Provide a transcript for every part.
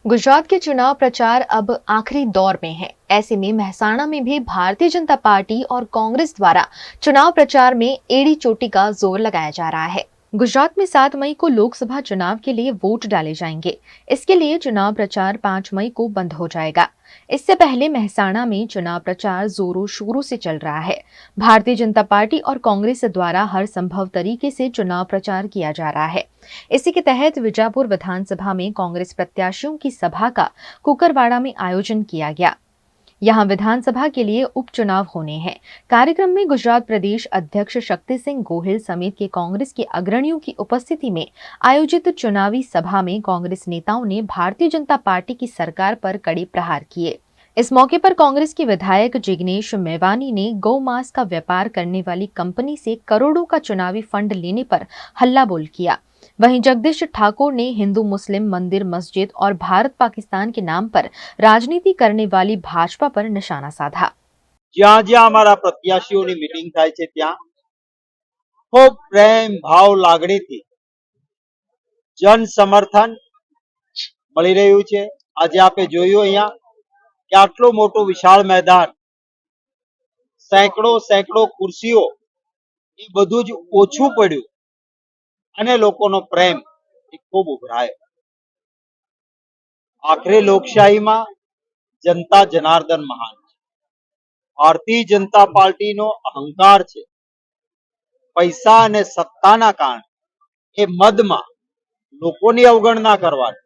गुजरात के चुनाव प्रचार अब आखिरी दौर में है। ऐसे में मेहसाणा में भी भारतीय जनता पार्टी और कांग्रेस द्वारा चुनाव प्रचार में एड़ी चोटी का जोर लगाया जा रहा है। गुजरात में 7 मई को लोकसभा चुनाव के लिए वोट डाले जाएंगे। इसके लिए चुनाव प्रचार 5 मई को बंद हो जाएगा। इससे पहले मेहसाणा में चुनाव प्रचार जोरों शोरों से चल रहा है। भारतीय जनता पार्टी और कांग्रेस द्वारा हर संभव तरीके से चुनाव प्रचार किया जा रहा है। इसी के तहत विजापुर विधानसभा में कांग्रेस प्रत्याशियों की सभा का कुकरवाड़ा में आयोजन किया गया। यहां विधानसभा के लिए उपचुनाव होने हैं। कार्यक्रम में गुजरात प्रदेश अध्यक्ष शक्ति सिंह गोहिल समेत के कांग्रेस के अग्रणियों की उपस्थिति में आयोजित चुनावी सभा में कांग्रेस नेताओं ने भारतीय जनता पार्टी की सरकार पर कड़े प्रहार किए। इस मौके पर कांग्रेस के विधायक जिग्नेश मेवानी ने गौ मांस का व्यापार करने वाली कंपनी से करोड़ों का चुनावी फंड लेने पर हल्ला बोल किया। वहीं जगदीश ठाकुर ने हिंदू मुस्लिम मंदिर मस्जिद और भारत पाकिस्तान के नाम पर राजनीति करने वाली भाजपा पर निशाना साधा। ज्યાં જ્યાં અમારા પ્રત્યાશીઓની મીટિંગ થાય છે ત્યાં ખૂબ પ્રેમ ભાવ લાગણીથી જન સમર્થન મળી રહ્યું છે। આજે આપે જોયું અહીંયા કે આટલું મોટું વિશાળ मैदान, સેંકડો ખુરશીઓ, એ બધું જ ઓછું પડ્યું અને લોકોનો પ્રેમ એ ખૂબ ઉભરાયો। આખરે લોકશાહીમાં જનતા જનાર્દન મહાન છે। ભારતીય જનતા પાર્ટીનો અહંકાર છે। પૈસા અને સત્તાના કારણે એ મદમાં લોકોની અવગણના કરવાની।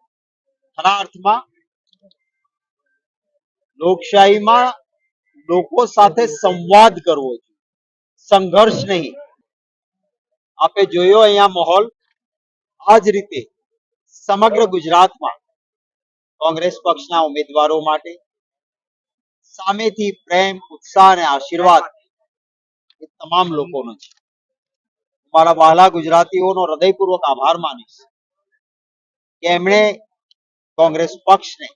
ખરા અર્થમાં લોકશાહીમાં લોકો સાથે સંવાદ કરવો જોઈએ, સંઘર્ષ નહીં। આપે જોયો અહીંયા માહોલ આ જ રીતે સમગ્ર ગુજરાતમાં કોંગ્રેસ પક્ષના ઉમેદવારો માટે સામેથી પ્રેમ, ઉત્સાહ અને આશીર્વાદ એ તમામ લોકોનો છે। મારા વહાલા ગુજરાતીઓનો હૃદયપૂર્વક આભાર માનીશ કે એમણે કોંગ્રેસ પક્ષને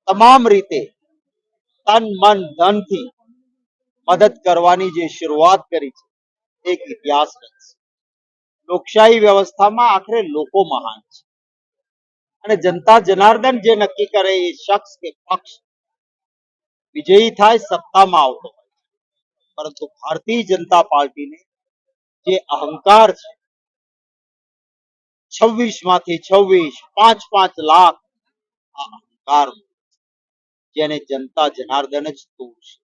તમામ રીતે તન મન ધનથી મદદ કરવાની જે શરૂઆત કરી છે એક ઇતિહાસ રચશે। લોકશાહી વ્યવસ્થામાં આખરે લોકો મહાન છે અને જનતા જનાર્દન જે નક્કી કરે એ શખ્સ કે પક્ષ વિજયી થાય, સત્તામાં આવતો હોય। પરંતુ ભારતીય જનતા પાર્ટીને જે અહંકાર છે, 26 માંથી 26, 5-5 લાખ, આ અહંકાર જેને જનતા જનાર્દન જ તોડશે।